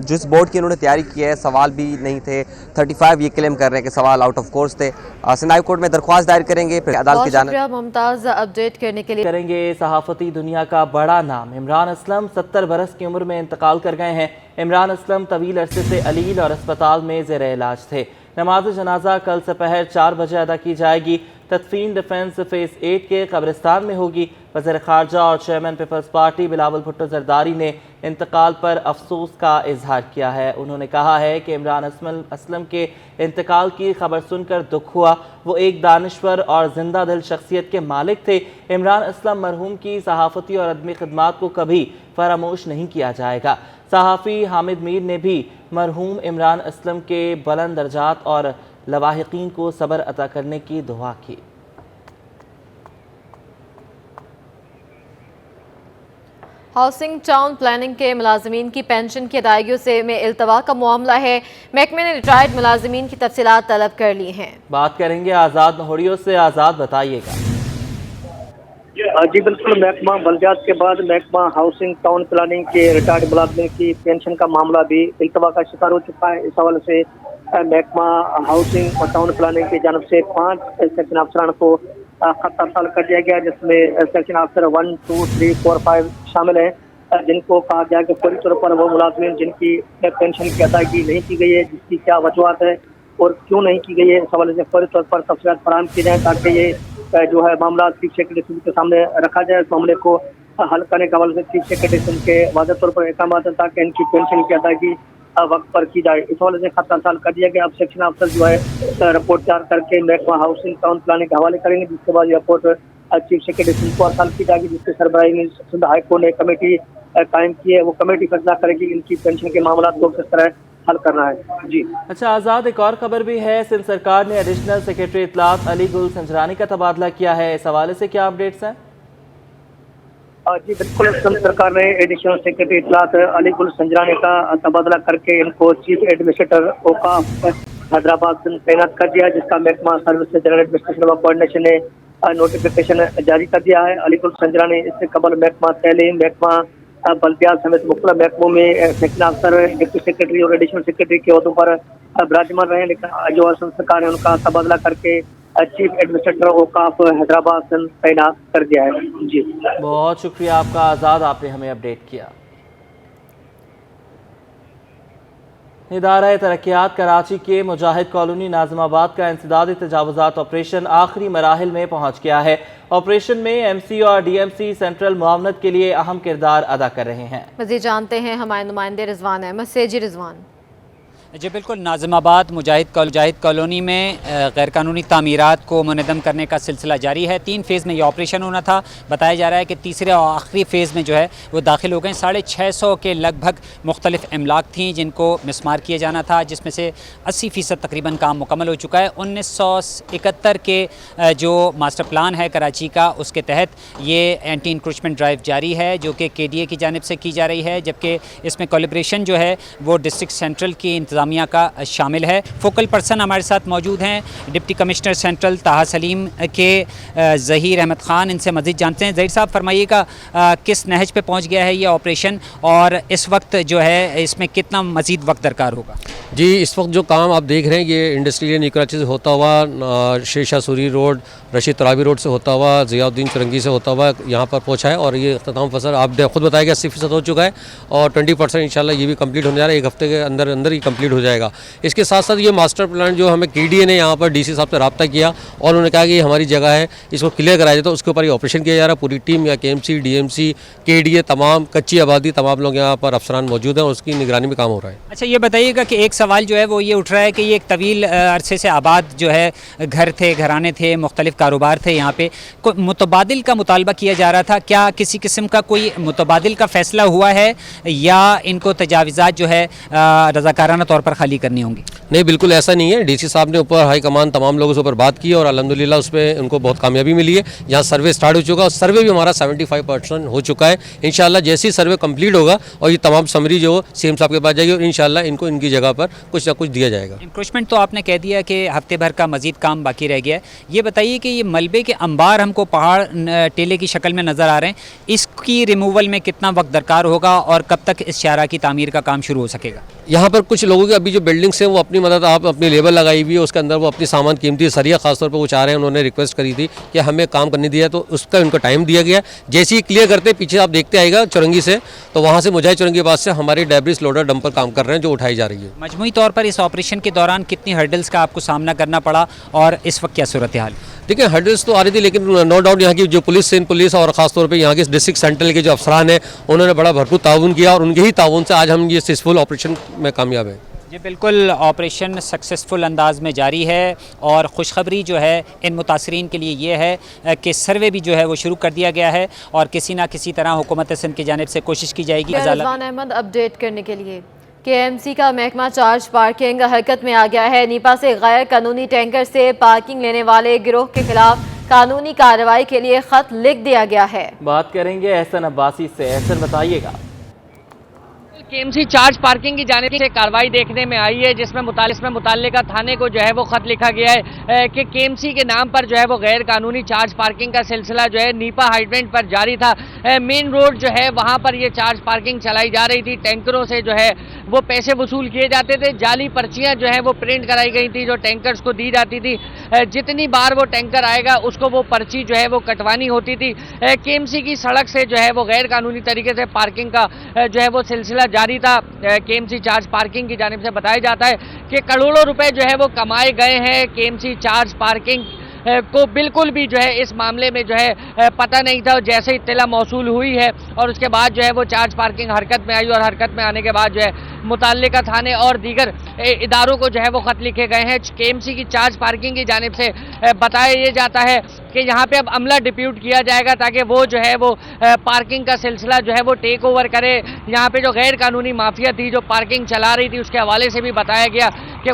जिस बोर्ड की उन्होंने तैयारी की है सवाल भी नहीं थे, 35 ये क्लेम कर रहे हैं कि सवाल आउट ऑफ कोर्स थे। सिंध हाई कोर्ट में दरख्वास्त दायर करेंगे, फिर अदालत की जानिब। मुमताज़ अपडेट करने के लिए करेंगे। सहाफ़ती दुनिया का बड़ा नाम इमरान असलम 70 बरस की उम्र में इंतकाल कर गए हैं। इमरान असलम तवील अरसे से अलील और अस्पताल में ज़ेर इलाज थे। नमाज जनाजा कल दोपहर 4 बजे अदा की जाएगी। तदफीन डिफेंस फेज़ 8 के कब्रिस्तान में होगी। वज़ीर ख़ारजा और chairman Peoples Party Bilawal Bhutto Zardari ने इंतकाल पर अफसोस का इजहार किया है। उन्होंने कहा है कि इमरान असलम के इंतकाल की खबर सुनकर दुख हुआ। वो एक दानिश्वर और जिंदा दिल शख्सियत के मालिक थे। इमरान असलम मरहूम की सहाफ़ती और अदमी खिदमात को कभी फरामोश नहीं किया जाएगा। सहाफ़ी हामिद मीर ने भी मरहूम इमरान असलम के बुलंद दर्जात और लवाहिकीन को सब्र अता करने की दुआ की। हाउसिंग टाउन प्लानिंग के मुलाजमीन की पेंशन की अदायगियों से में इल्तवा का मामला है। महकमे ने रिटायर्ड मुलाजमीन की तफसीलात तलब कर ली हैं। बात करेंगे आज़ाद नहोड़ियों से। आज़ाद, बताइएगा। जी बिल्कुल, महकमा बल्दियात के बाद महकमा हाउसिंग टाउन प्लानिंग के रिटायर्ड मुलाजमीन की पेंशन का मामला भी इल्तवा का शिकार हो चुका है। इस हवाले से महकमा हाउसिंग और टाउन प्लानिंग की जानब से 5 सेक्शन अफसरान को खत अरसाल कर दिया गया, जिसमें सेक्शन अफसर 1, 2, 3, 4, 5 शामिल हैं, जिनको कहा गया कि फौरी तौर पर वो मुलाजमीन जिनकी पेंशन की अदायगी नहीं की गई है, जिसकी क्या वजूहत है और क्यों नहीं की गई है, इस हवाले से फौरी तौर पर तफसीलात फराहम की जाए ताकि ये जो है मामला चीफ सेक्रेटरी के सामने रखा जाए। इस मामले को हल करने के हवाले से चीफ सेक्रेटरी के वाज़ेह तौर पर अहकाम है ताकि इनकी पेंशन की अदायगी वक्त पर की जाए। इस हवाले से खत अरसाल कर दिया गया। अब सेक्शन अफसर जो है रिपोर्ट तैयार करके महकमा हाउसिंग टाउन प्लानिंग के हवाले करेंगे, जिसके बाद रिपोर्ट चीफ सेक्रेटरी को अरसाल की जाएगी, जिसके सरबराही में सिंध हाई कोर्ट ने कमेटी कायम की है। वो कमेटी फैसला करेगी इनकी पेंशन के मामला को किस तरह हल करना है। जी अच्छा आज़ाद, एक और खबर भी है। सिंध सरकार ने एडिशनल सेक्रेटरी इत्तलात अली गुल संजरानी का तबादला किया है। इस हवाले से क्या अपडेट्स हैं? जी बिल्कुल, सिंध सरकार ने एडिशनल सेक्रेटरी इत्तलात अली गुल संजरानी का तबादला करके इनको चीफ एडमिनिस्ट्रेटर औकाफ हैदराबाद से तैनात कर दिया, जिसका महकमा सर्विस जनरल एडमिनिस्ट्रेशन व कोऑर्डिनेशन ने नोटिफिकेशन जारी कर दिया है। अली गुल संजरानी इससे कबल महकमा तैलीम, महकमा बल्दियात समेत मुख्तलिफ महकमों में सेक्शन अफसर, डिप्टी सेक्रेटरी और एडिशनल सेक्रेटरी के ओहदों पर विराजमान रहे, लेकिन जो सिंध सरकार ने उनका तबादला करके चीफ एडमिनिस्ट्रेटर औकाफ हैदराबाद से तैनात कर दिया है। जी बहुत शुक्रिया आपका आज़ाद, आपने हमें अपडेट किया। इदारा तरक्यात कराची के मुजाहिद कॉलोनी नाज़िमाबाद का इंसदादी तजावुज़ात ऑपरेशन आखिरी मराहिल में पहुँच गया है। ऑपरेशन में MC और DMC सेंट्रल मुआवनत के लिए अहम किरदार अदा कर रहे हैं। मज़ीद जानते हैं हमारे नुमाइंदे रिजवान अहमद से। जी रिजवान। जी बिल्कुल, नाज़िमाबाद मुजाहिद कॉलोनी में गैरकानूनी तामीरात को मुनज़्ज़म करने का सिलसिला जारी है। 3 फेज़ में ये ऑपरेशन होना था। बताया जा रहा है कि तीसरे और आखिरी फेज़ में जो है वो दाखिल हो गए। 650 के लगभग मुख्तलिफ इमलाक थी जिनको मिसमार किया जाना था, जिसमें से 80% तकरीबन काम मुकम्मल हो चुका है। 1971 के जो मास्टर प्लान है कराची का, उसके तहत ये एंटी इंक्रोचमेंट ड्राइव जारी है जो कि KDA की जानिब से की जा रही है, जबकि इसमें कोलैबोरेशन जो है वो डिस्ट्रिक्ट सेंट्रल की इंतज़ामिया का शामिल है। फोकल पर्सन हमारे साथ मौजूद हैं डिप्टी कमिश्नर सेंट्रल ताहा सलीम के ज़हीर अहमद ख़ान, इनसे मज़ीद जानते हैं। ज़हीर साहब फरमाइएगा, किस नहज पे पहुंच गया है ये ऑपरेशन और इस वक्त जो है इसमें कितना मज़ीद वक्त दरकार होगा? जी, इस वक्त जो काम आप देख रहे हैं ये इंडस्ट्रियल न्यू कराची से होता हुआ शेरशाह सूरी रोड, रशीद तरावी रोड से होता हुआ, ज़ियाउद्दीन चुरंगी से होता हुआ यहाँ पर पहुँचा है और ये अख्ताम फसल आप खुद बताएगा 80% हो चुका है और 20% इंशाल्लाह ये भी कंप्लीट होने जा रहा है। 1 हफ्ते के अंदर अंदर ही कंप्लीट हो जाएगा। इसके साथ साथ ये मास्टर प्लान जो हमें KDA ने यहाँ पर DC साहब से रब्ता किया और उन्होंने कहा कि ये हमारी जगह है, इसको क्लियर कराया जाए, तो उसके ऊपर ये ऑपरेशन किया जा रहा है। पूरी टीम या KMC, DMC, KDA, तमाम कच्ची आबादी, तमाम लोग यहाँ पर अफसरान मौजूद हैं और उसकी निगरानी में काम हो रहा है। अच्छा, ये बताइएगा कि एक सवाल जो है वो ये उठ रहा है कि ये एक तवील अरसे से आबाद जो है घर थे, घराने थे, मुख्तलिफ कारोबार थे, यहाँ पे मुतबादिल का मुतालबा किया जा रहा था। क्या किसी किस्म का कोई मुतबादिल का फैसला हुआ है या इनको तजावीज़ात जो है रज़ाकाराना तौर पर खाली करनी होंगी? नहीं, बिल्कुल ऐसा नहीं है। DC साहब ने ऊपर हाई कमान तमाम लोगों से ऊपर बात की और अल्हम्दुलिल्लाह उस पर उनको बहुत कामयाबी मिली है। यहाँ सर्वे स्टार्ट हो चुका है और सर्वे भी हमारा 75% हो चुका है। इंशाल्लाह जैसे ही सर्वे कंप्लीट होगा और ये तमाम समरी जो CM साहब के पास जाएगी और इंशाल्लाह इनको इनकी जगह पर कुछ ना कुछ दिया जाएगा। इंक्रोचमेंट तो आपने कह दिया कि हफ्ते भर का मजीद काम बाकी रह गया है। ये बताइए कि ये मलबे के अंबार हमको पहाड़ टेले की शक्ल में नज़र आ रहे हैं, इसकी रिमूवल में कितना वक्त दरकार होगा और कब तक इस शाहरा की तामीर का काम शुरू हो सकेगा? यहाँ पर कुछ लोगों की अभी जो बिल्डिंग्स हैं वो अपनी मदद आप अपनी लेबर लगाई हुई है, उसके अंदर वो अपनी सामान कीमती सरिया खासतौर पर वो चाह रहे हैं, उन्होंने रिक्वेस्ट करी थी कि हमें काम करने दिया, तो उसका उनको टाइम दिया गया। जैसे ही क्लियर करते पीछे आप देखते आएगा चुरंगी से, तो वहाँ से मुजाहिद चुरंगी के पास से हमारी डेब्रिस लोडर डंपर काम कर रहे हैं जो उठाई जा रही है। मजमूई तौर पर इस ऑपरेशन के दौरान कितनी हर्डल्स का आपको सामना करना पड़ा और इस वक्त क्या सूरत हाल? देखिए हर्डल्स तो आ रही थी, लेकिन नो डाउट यहाँ की जो पुलिस और ख़ासतौर पे यहाँ के डिस्ट्रिक्ट सेंट्रल के जो अफसरान हैं उन्होंने बड़ा भरपूर ताउन किया और उनके ही ताउन से आज हम ये सक्सेसफुल ऑपरेशन में कामयाब हैं। जी बिल्कुल, ऑपरेशन सक्सेसफुल अंदाज में जारी है और खुशखबरी जो है इन मुतासरीन के लिए ये है कि सर्वे भी जो है वो शुरू कर दिया गया है और किसी ना किसी तरह हुकूमत सिंध की जानिब से कोशिश की जाएगी। रिजवान अहमद अपडेट करने के लिए। KMC का महकमा चार्ज पार्किंग हरकत में आ गया है। नीपा से गैर कानूनी टैंकर से पार्किंग लेने वाले गिरोह के खिलाफ कानूनी कार्रवाई के लिए खत लिख दिया गया है। बात करेंगे एहसन अब्बासी से। एहसन बताइएगा। KMC चार्ज पार्किंग की जानिब से कार्रवाई देखने में आई है, जिसमें मुताल्लिका थाने को जो है वो खत लिखा गया है कि KMC के नाम पर जो है वो गैर कानूनी चार्ज पार्किंग का सिलसिला जो है नीपा हाईवेंट पर जारी था। मेन रोड जो है वहाँ पर ये चार्ज पार्किंग चलाई जा रही थी। टैंकरों से जो है वो पैसे वसूल किए जाते थे। जाली पर्चियाँ जो है वो प्रिंट कराई गई थी जो टैंकर्स को दी जाती थी। जितनी बार वो टैंकर आएगा उसको वो पर्ची जो है वो कटवानी होती थी। KMC की सड़क से जो है वो गैर कानूनी तरीके से पार्किंग का जो है वो सिलसिला जारी था। KMC चार्ज पार्किंग की जानिब से बताया जाता है कि करोड़ों रुपए जो है वो कमाए गए हैं। KMC चार्ज पार्किंग को बिल्कुल भी जो है इस मामले में जो है पता नहीं था। जैसे इत्तला मौसूल हुई है और उसके बाद जो है वो चार्ज पार्किंग हरकत में आई और हरकत में आने के बाद जो है मुताल्लिका थाने और दीगर इदारों को जो है वो खत लिखे गए हैं। KMC की चार्ज पार्किंग की जानिब से बताया ये जाता है कि यहाँ पे अब अमला डिप्यूट किया जाएगा ताकि वो जो है वो पार्किंग का सिलसिला जो है वो टेक ओवर करे। यहाँ पे जो गैर कानूनी माफिया थी जो पार्किंग चला रही थी उसके हवाले से भी बताया गया कि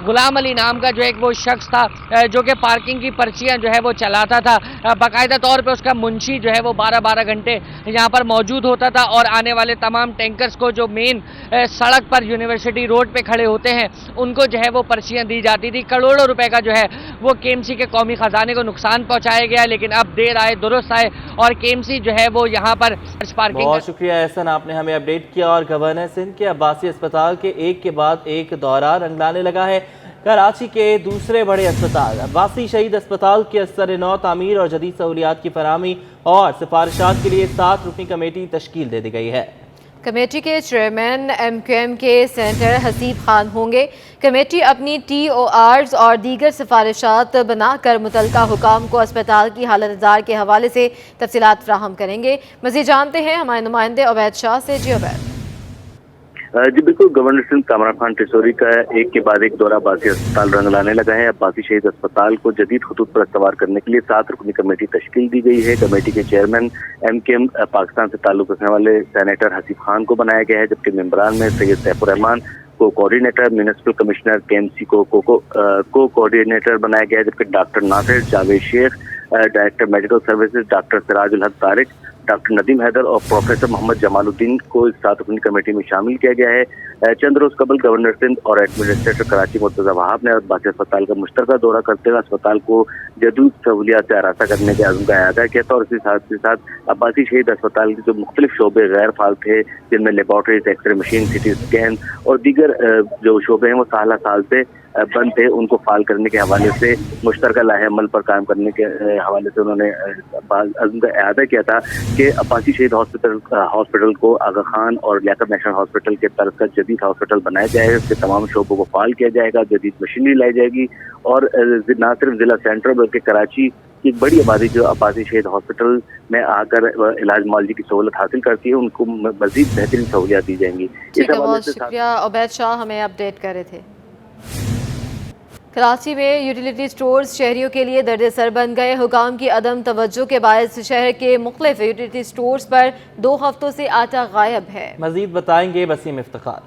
गुलाम अली नाम का जो एक वो शख्स था जो कि पार्किंग की पर्चियाँ जो है वो चलाता था। बाकायदा तौर पे उसका मुंशी जो है वो 12-12 घंटे यहाँ पर मौजूद होता था और आने वाले तमाम टैंकर्स को जो मेन सड़क पर यूनिवर्सिटी रोड पे खड़े होते हैं उनको जो है वो पर्चियाँ दी जाती थी। करोड़ों रुपए का जो है वो KMC के कौमी खजाने को नुकसान पहुँचाया गया, लेकिन अब देर आए दुरुस्त आए और KMC जो है वो यहाँ पर पार्किंग। बहुत शुक्रिया एहसन, आपने हमें अपडेट किया। और गवर्नर सिंध के अब्बासी अस्पताल के एक के बाद एक दौरा रंग लाने लगा है। कराची के दूसरे बड़े अस्पताल अब्बासी शहीद अस्पताल के असर नौ तामीर और जदीद सहूलियात की फराहमी और सिफारिशात के लिए 7 रुकनी कमेटी तश्कील दे दी गई है। कमेटी के चेयरमैन MQM के सेनेटर हसीब खान होंगे। कमेटी अपनी TORs और दीगर सिफारिशात बनाकर मुतल्लिका हुकाम को अस्पताल की हालत के हवाले से तफसीलात फराहम करेंगे। मज़ीद जानते हैं हमारे नुमाइंदे उबैद शाह से। जी उबैद। जी बिल्कुल, गवर्नर सिंध कामरान खान टिसोरी का एक के बाद एक दौरा अब्बासी अस्पताल रंग लाने लगा है। अब्बासी शहीद अस्पताल को जदीद खतूत पर इस्तवार करने के लिए 7 रुकनी कमेटी तश्कील दी गई है। कमेटी के चेयरमैन MQM पाकिस्तान से ताल्लुक रखने वाले सेनेटर हसीब खान को बनाया गया है, जबकि मेंबरान में सैयद सैफुर रहमान को कोऑर्डिनेटर, म्यूनिसिपल कमिश्नर KMC को कोऑर्डिनेटर बनाया गया है, जबकि doctor Nasir Javed Sheikh, director medical services doctor Sirajul Haq Tariq, doctor Nadeem Haider और प्रोफेसर मोहम्मद जमालुद्दीन को इस 7 रुकनी कमेटी में शामिल किया गया है। चंद रोज कबल गवर्नर सिंध और एडमिनिस्ट्रेटर कराची मुर्तजा वहाब ने अब्बासी अस्पताल का मुश्तरका दौरा करते हुए अस्पताल को जदीद सहूलियात से आरास्ता करने के अज़्म का अदा किया था और इसके साथ अब्बासी शहीद अस्पताल के जो मुख्तलिफ शोबे गैर फाल थे, जिनमें laboratories, x-ray machine, CT scan और दीगर जो शोबे हैं वो साल से बंद थे, उनको फाल करने के हवाले से मुश्तरका लाहे अमल पर काम करने के हवाले से उन्होंने अज़्म का अदा किया था कि अब्बासी शहीद हॉस्पिटल को आगा खान और लियाकत नेशनल हॉस्पिटल के तर्ज का जदीद हॉस्पिटल बनाया जाएगा। इसके तमाम शोबों को फाल किया जाएगा, जदीद मशीनरी लाई जाएगी और न सिर्फ जिला सेंटर बल्कि कराची की बड़ी आबादी जो अब्बासी शहीद हॉस्पिटल में आकर इलाज मुआवजे की सहूलत हासिल करती है उनको मजीद बेहतरीन सहूलियात दी जाएंगी। बहुत शुक्रिया उबैद शाह, हमें अपडेट कर रहे थे। कराची में यूटिलिटी स्टोर्स शहरियों के लिए दर्द-ए-सर बन गए। हुकाम की अदम तवज्जो के बायस शहर के मुख्तलिफ यूटिलिटी स्टोर्स पर 2 हफ्तों से आटा गायब है। मजीद बताएंगे वसीम इफ्तिखार।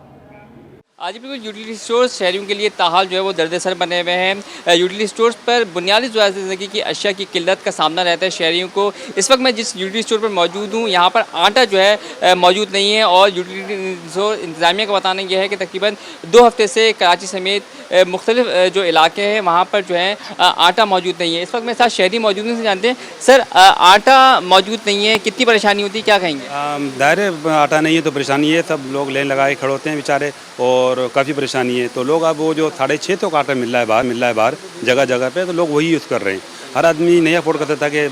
आज बिल्कुल यूटिलिटी स्टोर्स शहरियों के लिए ताहाल जो है वो दर्द-ए-सर बने हुए हैं। यूटिलिटी स्टोर्स पर बुनियादी ज़िंदगी की अशिया की किल्लत का सामना रहता है शहरियों को। इस वक्त मैं जिस यूटिलिटी स्टोर पर मौजूद हूँ, यहाँ पर आटा जो है मौजूद नहीं है और यूटिलिटी स्टोर इंतज़ामिया का बताना यह है कि तकरीबन 2 हफ्ते से कराची समेत मुख्तलिफ जो इलाके हैं वहाँ पर जो है आटा मौजूद नहीं है। इस वक्त मेरे साथ शहरी मौजूद हैं, जानते हैं सर आटा मौजूद नहीं है, कितनी परेशानी होती है, क्या कहेंगे? दायरे आटा नहीं है तो परेशानी है, सब लोग लाइन लगाए खड़े होते हैं बेचारे और काफ़ी परेशानी है। तो लोग अब वो जो 650 का आटा मिल रहा है बाहर जगह जगह पे, तो लोग वही यूज़ कर रहे हैं। हर आदमी नहीं अफोर्ड करता था कि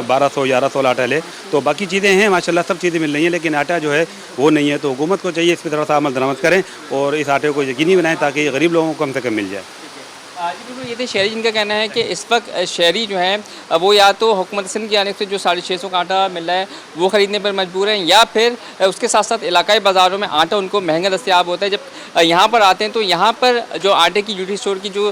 1200-1100 आटा ले, तो बाकी चीज़ें हैं माशाल्लाह, सब चीज़ें मिल रही हैं, लेकिन आटा जो है वो नहीं है। तो हुकूमत को चाहिए इस पर थोड़ा सा अमल दरामद करें और इस आटे को यकीनी बनाएं ताकि गरीब लोगों को कम से कम मिल जाए। जी बिल्कुल, ये थे शहरी जिनका कहना है कि इस वक्त शहरी जो है वो या तो हुकूमत सिंध की जानिब से जो 650 का आटा मिल रहा है वो ख़रीदने पर मजबूर हैं, या फिर उसके साथ साथ इलाकाई बाज़ारों में आटा उनको महंगा दस्तयाब होता है। जब यहाँ पर आते हैं तो यहाँ पर जो आटे की यूटिलिटी स्टोर की जो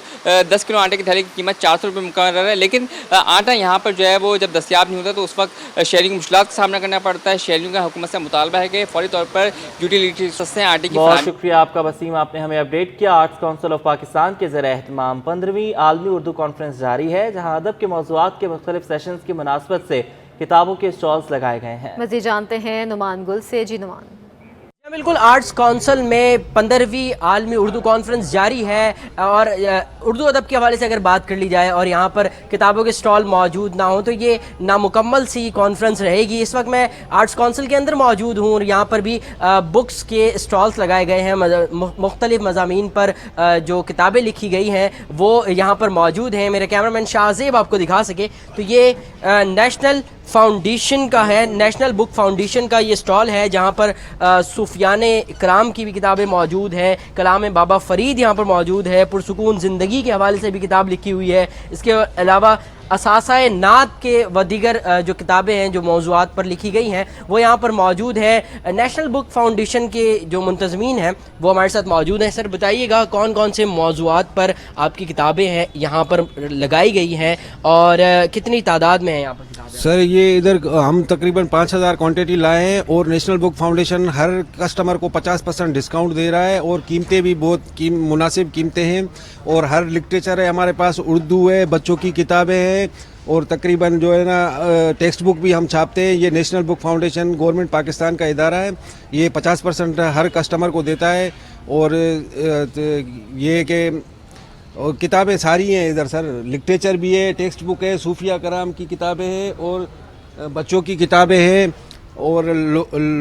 10 किलो आटे की थैली की कीमत 400 रुपये मुकर्रर है, लेकिन आटा यहाँ पर जो है वो जब दस्तयाब नहीं होता तो उस वक्त शहरी को मुश्किलात का सामना करना पड़ता है। शहरियों का हुकूमत से मुतालबा है कि फौरी तौर पर यूटिलिटी सस्ते आटे की। बहुत शुक्रिया आपका वसीम, आपने हमें अपडेट किया। आर्ट्स काउंसिल ऑफ पाकिस्तान के ज़रिए एहतमाम 15वीं आलमी उर्दू कॉन्फ्रेंस जारी है, जहां अदब के मौज़ूआत के मुख्तलिफ सेशंस की मुनासबत से किताबों के स्टॉल्स लगाए गए हैं। मज़ीद जानते हैं नुमान गुल से। जी नुमान। बिल्कुल, आर्ट्स काउंसिल में 15वीं आलमी उर्दू कॉन्फ्रेंस जारी है और उर्दू अदब के हवाले से अगर बात कर ली जाए और यहाँ पर किताबों के स्टॉल मौजूद ना हो तो ये नामुकम्मल सी कॉन्फ्रेंस रहेगी। इस वक्त मैं आर्ट्स काउंसिल के अंदर मौजूद हूँ और यहाँ पर भी बुक्स के स्टॉल्स लगाए गए हैं। मुख्तलिफ मज़ामीन पर जो किताबें लिखी गई हैं वो यहाँ पर मौजूद हैं। मेरे कैमरामैन शाहज़ेब आपको दिखा सके तो ये नेशनल फाउंडेशन का है, नेशनल बुक फाउंडेशन का ये स्टॉल है, जहाँ पर सूफियाने इकराम की भी किताबें मौजूद हैं। कलाम बाबा फ़रीद यहाँ पर मौजूद है, पुरसुकून ज़िंदगी के हवाले से भी किताब लिखी हुई है। इसके अलावा असासाए नात के व दीगर जो किताबें हैं जो मौज़ूआत पर लिखी गई हैं वो यहाँ पर मौजूद है। नेशनल बुक फाउंडेशन के जो मुंतज़मीन हैं वो हमारे साथ मौजूद हैं। सर बताइएगा कौन कौन से मौज़ूआत पर आपकी किताबें हैं यहाँ पर लगाई गई हैं और कितनी तादाद में है यहाँ पर किताबें? सर ये इधर हम तकरीबन 5000 क्वांटिटी लाए हैं और नेशनल बुक फाउंडेशन हर कस्टमर को 50% डिस्काउंट दे रहा है और कीमतें भी बहुत मुनासिब कीमतें हैं और हर लिटरेचर है हमारे पास, उर्दू है, बच्चों की किताबें हैं और तकरीबन जो है ना टेक्स्ट बुक भी हम छापते हैं। ये national book foundation government Pakistan का इदारा है, ये 50% हर कस्टमर को देता है और ये कि किताबें सारी हैं इधर सर, लिटरेचर भी है, टेक्स्ट बुक है, सूफिया कराम की किताबें हैं और बच्चों की किताबें हैं और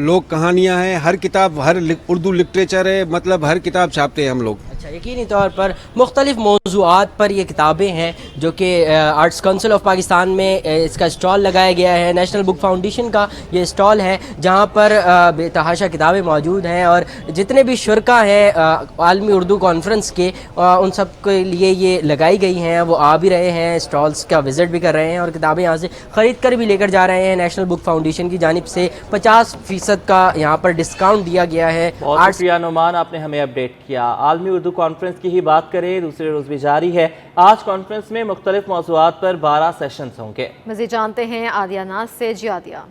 लोक कहानियाँ हैं। हर किताब, हर उर्दू लिटरेचर है, मतलब हर किताब छापते हैं हम लोग। अच्छा, यकीनी तौर पर मुख्तलिफ मौज़ूआत पर ये किताबें हैं जो कि आर्ट्स काउंसिल ऑफ पाकिस्तान में इसका स्टॉल लगाया गया है। नेशनल बुक फाउंडेशन का ये स्टॉल है जहाँ पर बेतहाशा किताबें मौजूद हैं और जितने भी शुरका हैं आलमी उर्दू कॉन्फ्रेंस के उन सब के लिए ये लगाई गई हैं। वो आ भी रहे हैं, स्टॉल्स का विज़िट भी कर रहे हैं और किताबें यहाँ से ख़रीद कर भी लेकर जा रहे हैं। नेशनल बुक फाउंडेशन की जानिब से 50% का यहाँ पर डिस्काउंट दिया गया है। बहुत शुक्रिया नुमान, आपने हमें अपडेट किया। आलमी उर्दू कॉन्फ्रेंस की ही बात करें, दूसरे रोज़ भी जारी है। आज कॉन्फ्रेंस में मुख्तलिफ मौज़ूआत पर 12 सेशंस होंगे। मज़ीद जानते हैं आदिया नाज से। जी आदिया।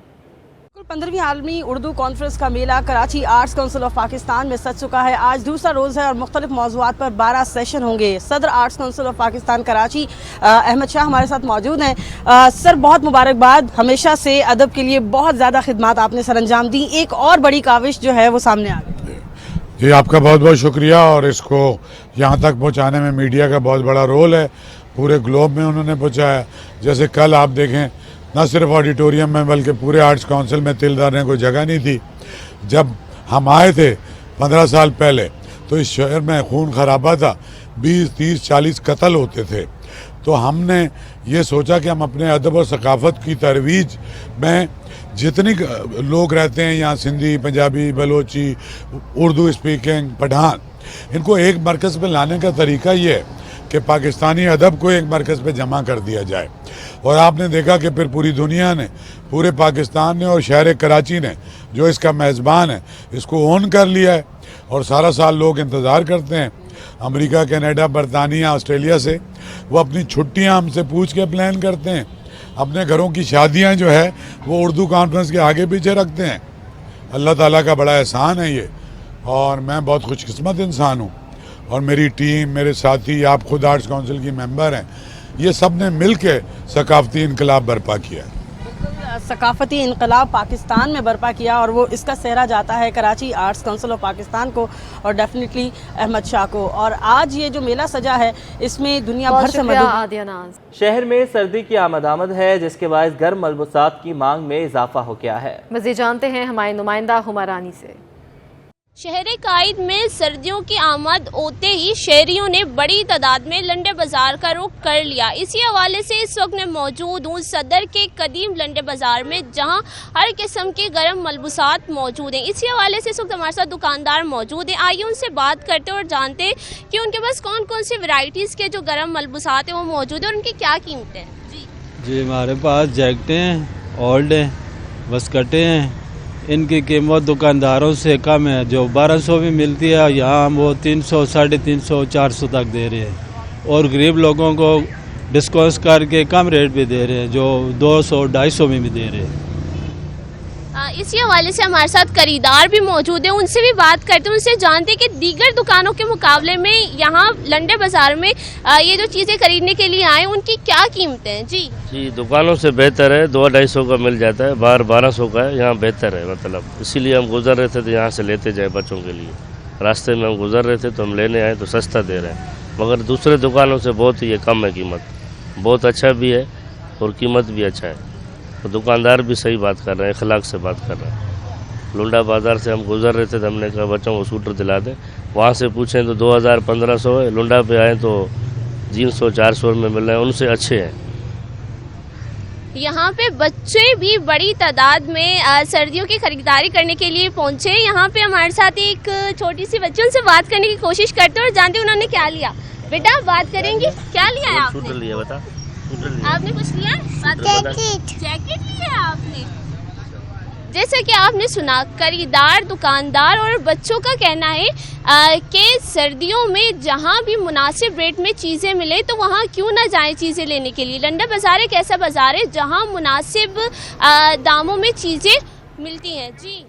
15वीं आलमी उर्दू कॉन्फ्रेंस का मेला Karachi arts council of Pakistan में सज चुका है। आज दूसरा रोज़ है और मुख्तलिफ मौज़ूआत पर 12 सेशन होंगे। सदर Arts council of Pakistan Karachi Ahmed Shah हमारे साथ मौजूद हैं। सर बहुत मुबारकबाद, हमेशा से अदब के लिए बहुत ज़्यादा खिदमत आपने सर अंजाम दी, एक और बड़ी काविश जो है वो सामने आ गई। जी आपका बहुत बहुत शुक्रिया और इसको यहाँ तक पहुँचाने में मीडिया का बहुत बड़ा रोल है, पूरे ग्लोब में उन्होंने पहुँचाया। जैसे कल आप देखें न सिर्फ ऑडिटोरियम में बल्कि पूरे आर्ट्स काउंसिल में तिल धरने को जगह नहीं थी। जब हम आए थे 15 साल पहले तो इस शहर में खून खराबा था, 20, 30, 40 कत्ल होते थे। तो हमने ये सोचा कि हम अपने अदब और सकाफ़त की तरवीज में जितने लोग रहते हैं यहाँ, सिंधी, पंजाबी, बलोची, उर्दू स्पीकिंग, पठान, इनको एक मरकज़ पे लाने का तरीका ये है कि पाकिस्तानी अदब को एक मरकज़ पे जमा कर दिया जाए। और आपने देखा कि फिर पूरी दुनिया ने, पूरे पाकिस्तान ने और शहर कराची ने जो इसका मेज़बान है इसको ओन कर लिया है और सारा साल लोग इंतज़ार करते हैं। अमेरिका, कनाडा, बरतानिया, ऑस्ट्रेलिया से वो अपनी छुट्टियां हमसे पूछ के प्लान करते हैं। अपने घरों की शादियां जो है वो उर्दू कॉन्फ्रेंस के आगे पीछे रखते हैं। अल्लाह ताला का बड़ा एहसान है ये और मैं बहुत खुशकिस्मत इंसान हूँ और मेरी टीम, मेरे साथी, आप खुद आर्ट्स काउंसिल की मेंबर हैं, ये सब ने मिल के सकाफती इनकलाब बर्पा किया। सकाफती इनकलाब पाकिस्तान में बर्पा किया और वो इसका सेहरा जाता है Karachi arts council of Pakistan को और डेफिनेटली अहमद शाह को। और आज ये जो मेला सजा है इसमें दुनिया भर से शहर में सर्दी की आमद है, जिसके बायस गर्म मलबूसात की मांग में इजाफा हो गया है। मज़ीद जानते हैं हमारे नुमाइंदा हुमारानी से। शहर कायद में सर्दियों की आमद होते ही शहरियों ने बड़ी तादाद में लंडे बाजार का रुख कर लिया। इसी हवाले से इस वक्त मैं मौजूद हूँ सदर के कदीम लंडे बाजार में, जहाँ हर किस्म के गर्म मलबूसात मौजूद हैं। इसी हवाले से इस वक्त हमारे साथ दुकानदार मौजूद हैं। आइए उनसे बात करते हैं और जानते हैं कि उनके पास कौन कौन सी वैरायटीज़ के जो गर्म मलबूसात हैं वो मौजूद हैं और उनकी क्या कीमतें हैं। जी हमारे पास जैकेटें हैं, ओल्ड हैं, बस्कटें हैं। इनकी कीमत दुकानदारों से कम है, जो 1200 भी मिलती है यहाँ हम वो 300, 350, 400 तक दे रहे हैं और गरीब लोगों को डिस्काउंट करके कम रेट पे दे रहे हैं, जो 200, 250 में भी दे रहे हैं। इसी हवाले से हमारे साथ खरीदार भी मौजूद है, उनसे भी बात करते हैं, उनसे जानते हैं कि दीगर दुकानों के मुकाबले में यहाँ लंडे बाजार में ये जो चीज़ें खरीदने के लिए आए उनकी क्या कीमतें हैं। जी दुकानों से बेहतर है, 200-250 का मिल जाता है, बाहर 1200 का है, यहाँ बेहतर है। मतलब इसीलिए हम गुजर रहे थे तो यहाँ से लेते जाए बच्चों के लिए। रास्ते में हम गुजर रहे थे तो हम लेने आए तो सस्ता दे रहे हैं, मगर दूसरे दुकानों से बहुत ही ये कम है कीमत। बहुत अच्छा भी है और कीमत भी अच्छा है। तो दुकानदार भी सही बात कर रहे हैं, अखलाक से बात कर रहे हैं। लुंडा बाज़ार से हम गुजर रहे थे तो हमने कहा बच्चों को सूटर दिला दें, वहाँ से पूछें तो 2000-1500 है, लुंडा पे आए तो 300-400 में मिल रहे हैं, उनसे अच्छे हैं। यहाँ पे बच्चे भी बड़ी तादाद में सर्दियों की खरीदारी करने के लिए पहुँचे। यहाँ पे हमारे साथ एक छोटी सी बच्ची, उनसे बात करने की कोशिश करते हैं और जानते हैं उन्होंने क्या लिया। बेटा बात करेंगी, क्या लिया है आपने? सूटर लिया, बता। आपने कुछ लिया? जैकेट लिया आपने? जैसा कि आपने सुना, खरीदार, दुकानदार और बच्चों का कहना है कि सर्दियों में जहां भी मुनासिब रेट में चीज़ें मिले तो वहां क्यों ना जाएं चीज़ें लेने के लिए। लंडा बाजार एक ऐसा बाजार है जहां मुनासिब दामों में चीज़ें मिलती हैं। जी